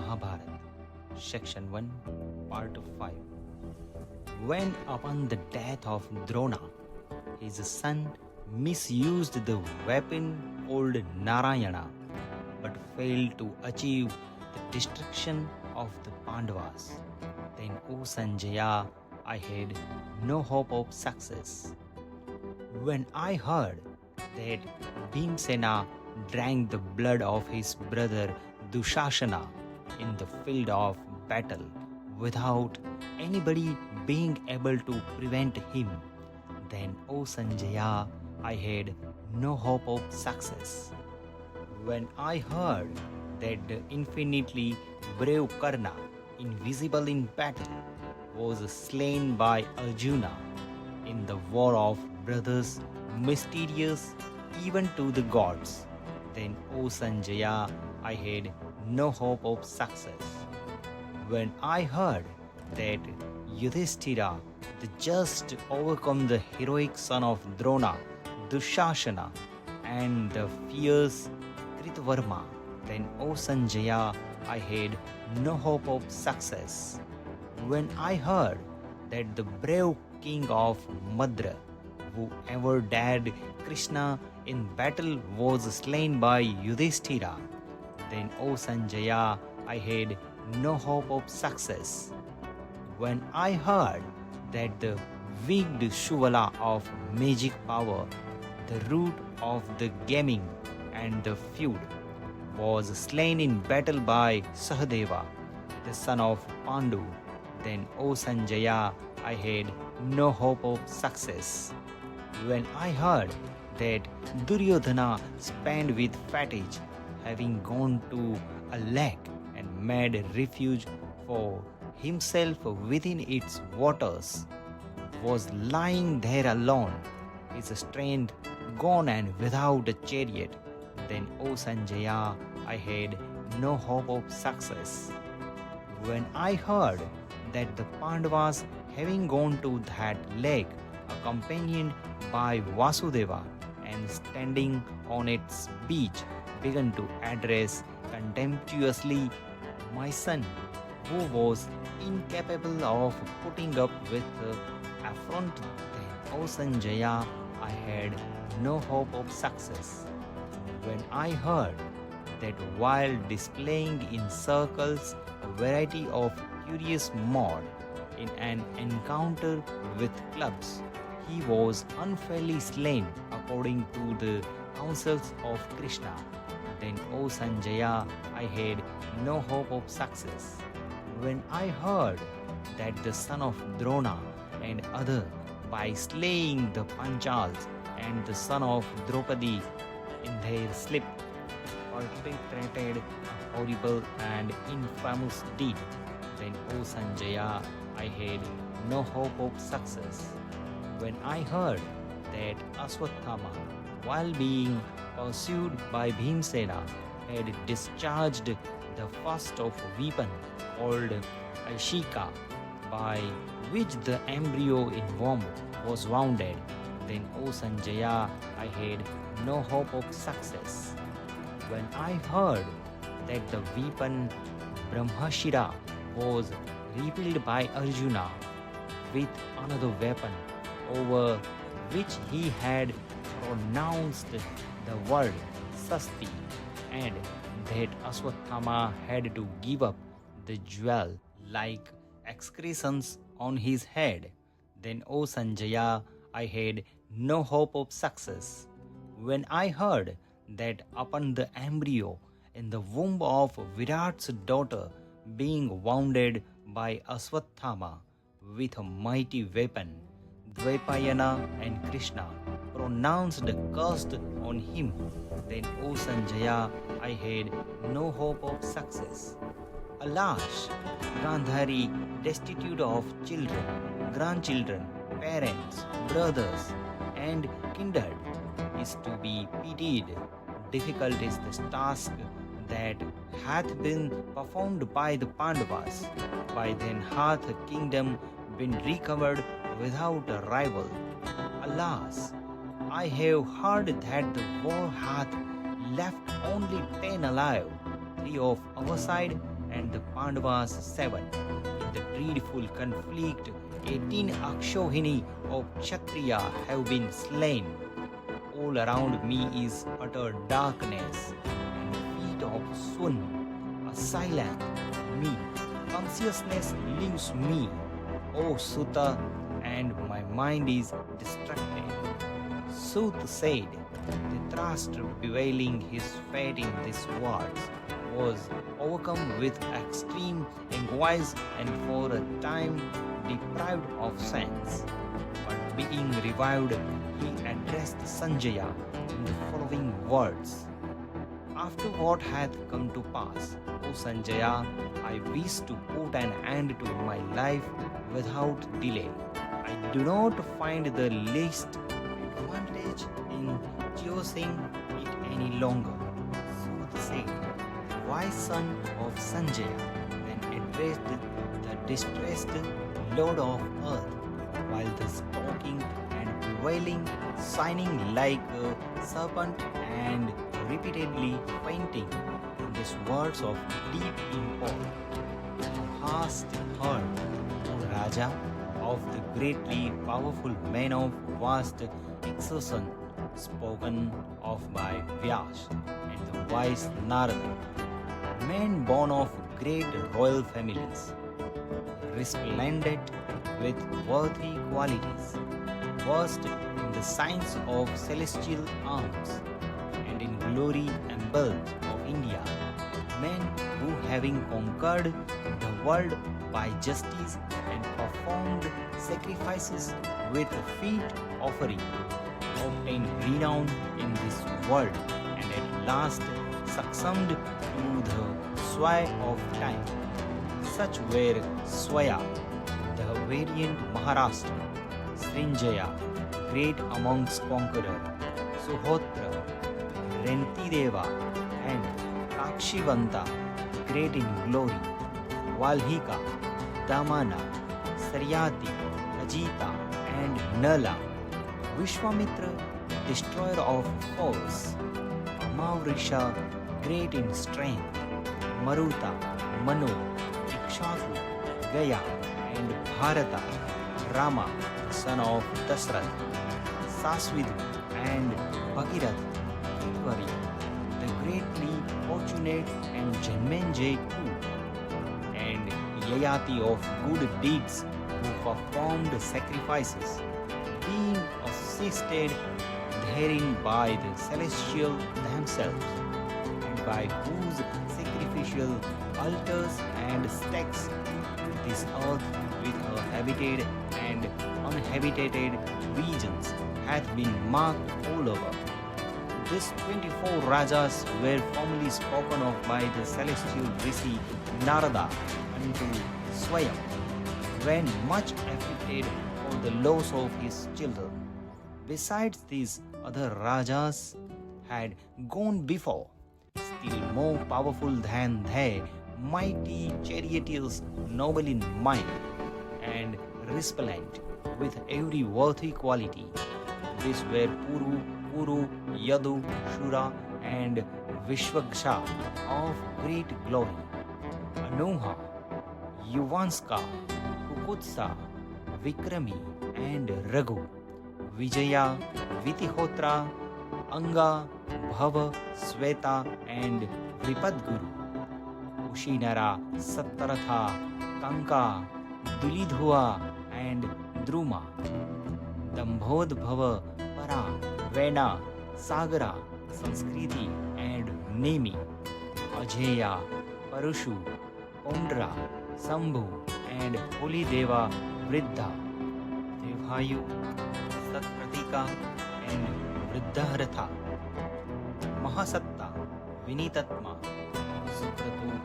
Mahabharat, section 1, part 5. When upon the death of Drona, his son misused the weapon called Narayana, but failed to achieve the destruction of the Pandavas, then, O Sanjaya, I had no hope of success. When I heard that Bhimsena drank the blood of his brother Dushasana in the field of battle without anybody being able to prevent him, then, O Sanjaya, I had no hope of success. When I heard that the infinitely brave Karna, invisible in battle, was slain by Arjuna in the war of brothers, mysterious even to the gods, then, O Sanjaya, I had no hope of success. When I heard that Yudhishthira, the just, overcome the heroic son of Drona, Dushasana, and the fierce Kritvarma, then, O Sanjaya, I had no hope of success. When I heard that the brave king of Madra, who ever dared Krishna in battle, was slain by Yudhishthira, then, O Sanjaya, I had no hope of success. When I heard that the winged Shuvala of magic power, the root of the gaming and the feud, was slain in battle by Sahadeva, the son of Pandu, then, O Sanjaya, I had no hope of success. When I heard that Duryodhana spent with fatigue, having gone to a lake and made refuge for himself within its waters, was lying there alone, his strength gone and without a chariot, then, O Sanjaya, I had no hope of success. When I heard that the Pandavas, having gone to that lake, accompanied by Vasudeva, and standing on its beach, began to address contemptuously my son, who was incapable of putting up with affront, then, O Sanjaya, I had no hope of success. When I heard that while displaying in circles a variety of curious mode in an encounter with clubs, he was unfairly slain according to the counsels of Krishna, then, O Sanjaya, I had no hope of success. When I heard that the son of Drona and other, by slaying the Panchals and the son of Draupadi in their sleep, perpetrated a horrible and infamous deed, then, O Sanjaya, I had no hope of success. When I heard that Aswathama, while being pursued by Bhimsena, had discharged the first of weapon called Ashika, by which the embryo in womb was wounded, then, O Sanjaya, I had no hope of success. When I heard that the weapon Brahmashira was revealed by Arjuna with another weapon, over which he had pronounced the word Sasti, and that Aswathama had to give up the jewel like excretions on his head, then, O Sanjaya, I had no hope of success. When I heard that upon the embryo in the womb of Virat's daughter being wounded by Aswathama with a mighty weapon, Dvaipayana and Krishna pronounced the curse on him, then, O Sanjaya, I had no hope of success. Alas, Gandhari, destitute of children, grandchildren, parents, brothers, and kindred, is to be pitied. Difficult is the task that hath been performed by the Pandavas. By then hath a kingdom been recovered without a rival. Alas, I have heard that the war hath left only 10 alive, 3 of our side and the Pandavas 7. In the dreadful conflict, 18 Akshohini of Kshatriya have been slain. All around me is utter darkness, and feet of Sun, a silent me. Consciousness leaves me, O Sutta, and my mind is distracted. Sut said, Dhritrastra, bewailing his fate in these words, was overcome with extreme anguish and for a time deprived of sense. But being revived, he addressed Sanjaya in the following words. After what hath come to pass, O Sanjaya, I wish to put an end to my life without delay. I do not find the least advantage in choosing it any longer. Sut said, wise son of Sanjaya then addressed the distressed Lord of Earth, while thus talking and bewailing, signing like a serpent and repeatedly fainting in these words of deep import. Thou hast heard, O Raja, of the greatly powerful man of vast exertion spoken of by Vyas and the wise Narada, men born of great royal families, resplendent with worthy qualities, versed in the science of celestial arms, and in glory and birth of India, men who, having conquered the world by justice and performed sacrifices with fit offering, obtained renown in this world and at last succumbed to the sway of time. Such were Swaya, the valiant Maharashtra, Sanjaya, great amongst conquerors, Suhotra, Rentideva, and Kakshivanta, great in glory, Valhika, Damana, Saryati, Ajita, and Nala, Vishwamitra, destroyer of foes, Amavrisha, great in strength, Maruta, Manu, Ikshaku, Gaya, and Bharata, Rama, son of Dasrath, Sasvidu, and Bhagirath, Kitvari, the greatly fortunate, and Janmenjay too, and Yayati of good deeds who performed sacrifices, being assisted therein by the celestial themselves, and by whose sacrificial altars and stakes this earth with her habited and uninhabited regions hath been marked all over. These 24 Rajas were formerly spoken of by the celestial Rishi Narada unto Swayam, when much afflicted for the loss of his children. Besides these, other Rajas had gone before, still more powerful than they, mighty charioteers, noble in mind, and resplendent with every worthy quality. These were Puru, Kuru, Yadu, Shura, and Vishwaksha of great glory, Anuha, Yuvanska, Kukutsa, Vikrami, and Raghu, Vijaya, Vitihotra, Anga, Bhava, Sweta, and Vipadguru, Ushinara, Sattaratha, Kanka, Dulidhua, and Druma, Dambhodbhava, Para, Vena, Sagara, Sanskriti, and Nemi, Ajeya, Parushu, Pondra, Sambhu, and Holy Deva Vriddha, Devhayu, Satpratika, and Vriddharatha, Mahasatta, Vinitatma, Sukratu,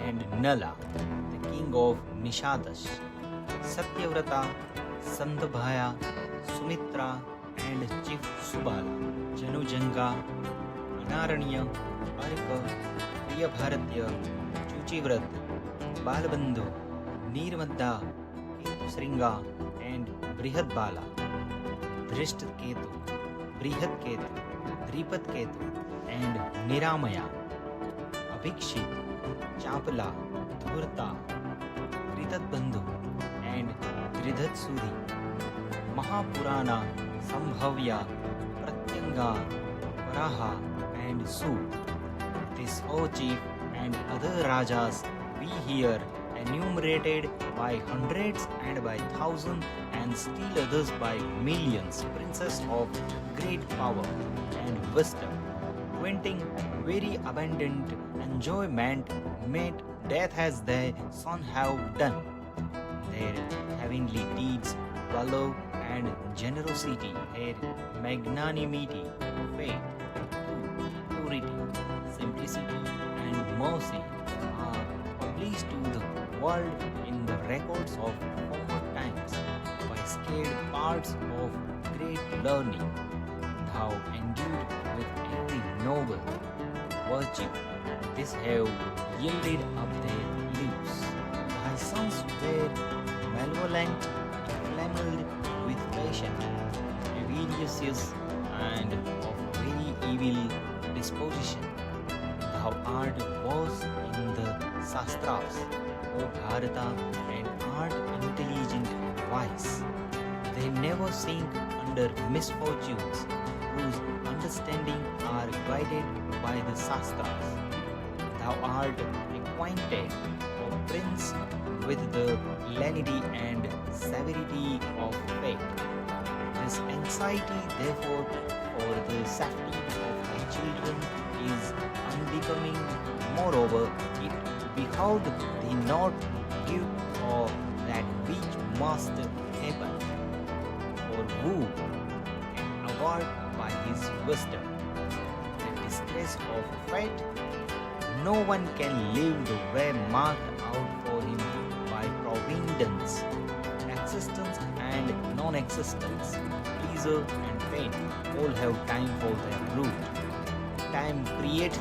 and Nala, the king of Nishadash, Satyavrata, Sandabhaya, Sumitra, and Chief Subala, Janujanga, Anaranya, Arka, Priyabharatya, Chuchivrat, Balabandhu, Nirmadda, Ketusringa, and Brihadbala, Dhrishtaketu, Brihadketu, Dripatketu, and Niramaya, Abhikshit, Chapala, Suhrta, Kritatbandhu, and Dhritrastra, Mahapurana, Sambhavya, Pratyanga, Varaha, and Su. This whole chief and other rajas we hear enumerated by hundreds and by thousands, and still others by millions, princes of great power and wisdom, wanting very abundant enjoyment, made death as their son have done. Their heavenly deeds, valor and generosity, their magnanimity, faith, purity, simplicity and mercy are published to the world in the records of former times by scaled parts of great learning. Thou endued with every noble virtue. These have yielded up their lives. Thy sons were malevolent, inflamed with passion, avaricious, and of very evil disposition. Thou art versed in the Shastras, O Bharata, and art intelligent wise. They never sink under misfortunes, whose understanding are guided by the Shastras. Thou art acquainted, O Prince, with the lenity and severity of fate. This anxiety, therefore, for the safety of thy children is unbecoming. Moreover, it behoved thee not to give for that which must happen. For who can avert by his wisdom the distress of fate? No one can live the way marked out for him by providence. Existence and non-existence, pleasure and pain, all have time for their root. Time createth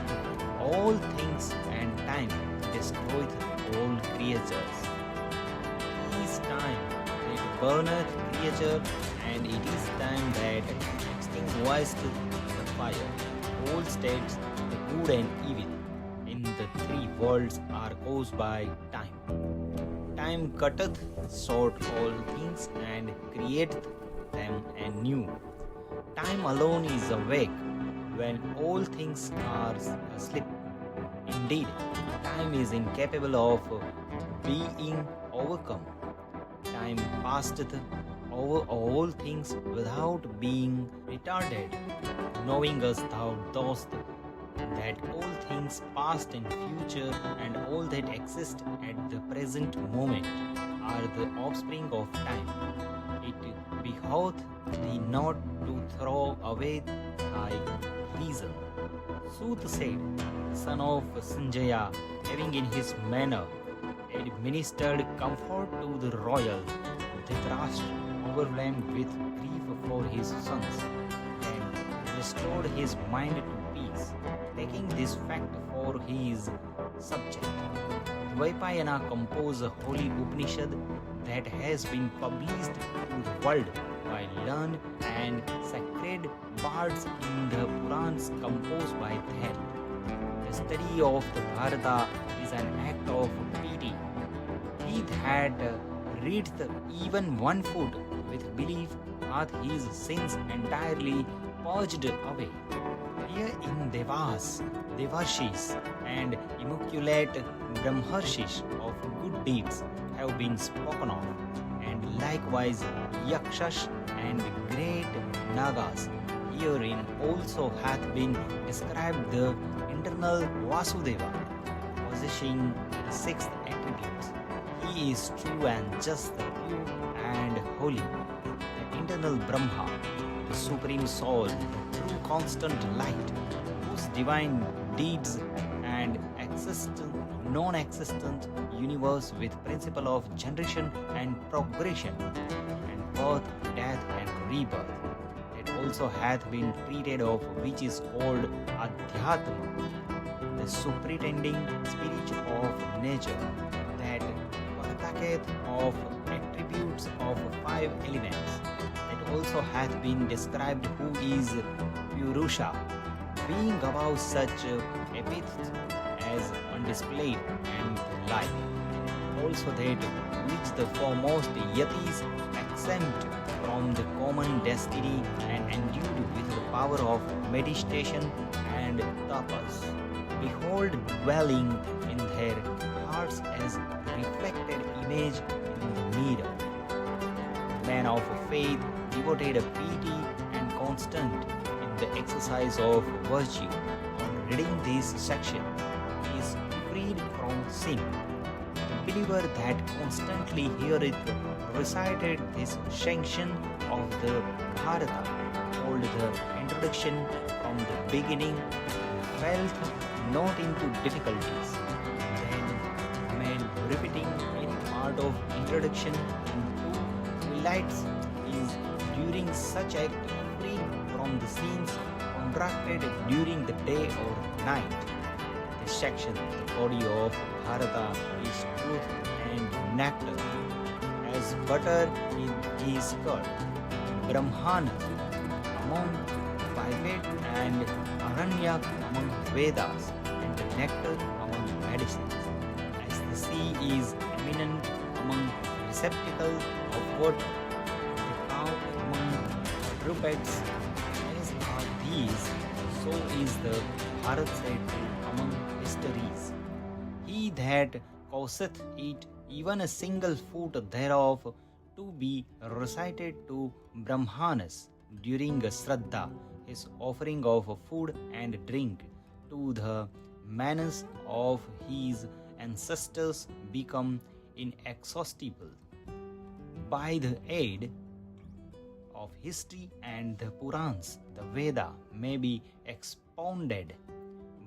all things and time destroyeth all creatures. It is time that burneth creature, and it is time that extinguisheth the fire. All states, the good and evil, in the three worlds are caused by time. Time cutteth short all things and createth them anew. Time alone is awake when all things are asleep. Indeed, time is incapable of being overcome. Time passeth over all things without being retarded. Knowing as thou dost that all things past and future and all that exist at the present moment are the offspring of time, it behoveth thee not to throw away thy reason. Sooth said, son of Sanjaya, having in his manner administered comfort to the royal Dhritrastra, overwhelmed with grief for his sons, and restored his mind to peace, taking this fact for his subject. Dvaipayana composed a holy Upanishad that has been published to the world by learned and sacred bards in the Purans composed by them. The study of the Bharata is an act of pity. He that readeth even 1 foot with belief hath his sins entirely purged away. Here in Devas, Devarshis, and immaculate Brahmarshis of good deeds have been spoken of, and likewise Yakshas and great Nagas. Herein also hath been described the internal Vasudeva, possessing the 6 attributes. He is true and just, pure and holy. The internal Brahma, the supreme soul, the true constant light, whose divine deeds and non-existent universe with principle of generation and progression, and birth, death and rebirth, that also hath been treated of, which is called Adhyatma, the superintending spirit of nature, that partaketh of attributes of 5 elements, that also hath been described, who is Purusha, being above such epithets as undisplayed and life. also that which the foremost yatis exempt from the common destiny and endued with the power of meditation and tapas, behold dwelling in their hearts as reflected image in the mirror. Man of faith, devoted piety and constant in the exercise of virtue, on reading this section is freed from sin. The believer that constantly heareth recited this section of the Bharata, called the introduction from the beginning, felt not into difficulties. Then, man repeating any part of introduction in two lights is during such act freed from the sins contracted during the day or night. This section, the body of Bharata, is truth and nectar, as butter in his curd, Brahmana among Vivek and Aranyak among Vedas, and the nectar among medicines, as the sea is eminent among receptacle of water, the cow among drupets, as are these, so is the Bharat said among mysteries. He that causeth it even a single foot thereof to be recited to Brahmanas during a Shraddha, his offering of food and drink to the manas of his ancestors, become inexhaustible. By the aid of history and the Purans, the Veda may be expounded,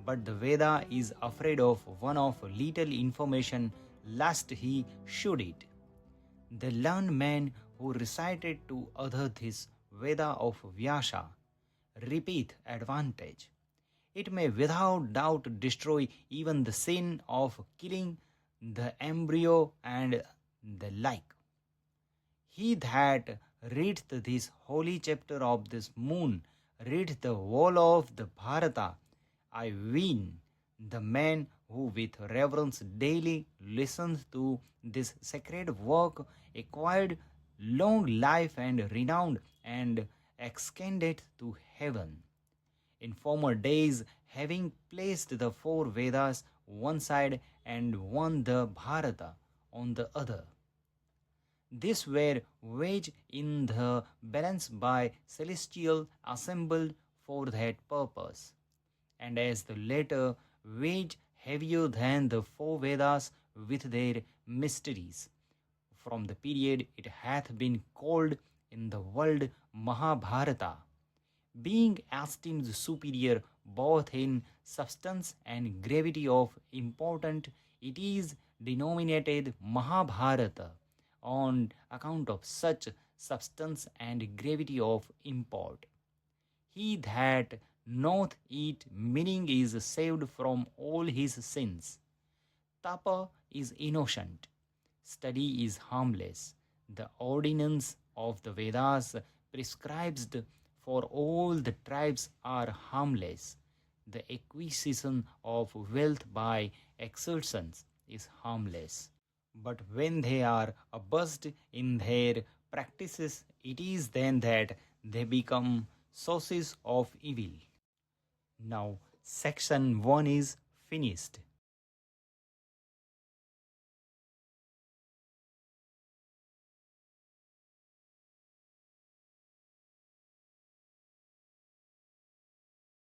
but the Veda is afraid of one of little information lest he should it. The learned man who recited to other this Veda of Vyasa repeat advantage. It may without doubt destroy even the sin of killing the embryo and the like. He that reads this holy chapter of this moon reads the whole of the Bharata. I ween the man who with reverence daily listens to this sacred work acquired long life and renown and ascended to heaven. In former days, having placed the four Vedas one side and one the Bharata on the other, these were weighed in the balance by celestial assembled for that purpose. And as the latter weighed heavier than the four Vedas with their mysteries, from the period it hath been called in the world Mahabharata, being esteemed superior both in substance and gravity of import, it is denominated Mahabharata on account of such substance and gravity of import. He that knoweth it meaning is saved from all his sins. Tapa is innocent. Study is harmless. The ordinance of the Vedas prescribes for all the tribes are harmless. The acquisition of wealth by exertions is harmless. But when they are abused in their practices, it is then that they become sources of evil. Now, section 1 is finished.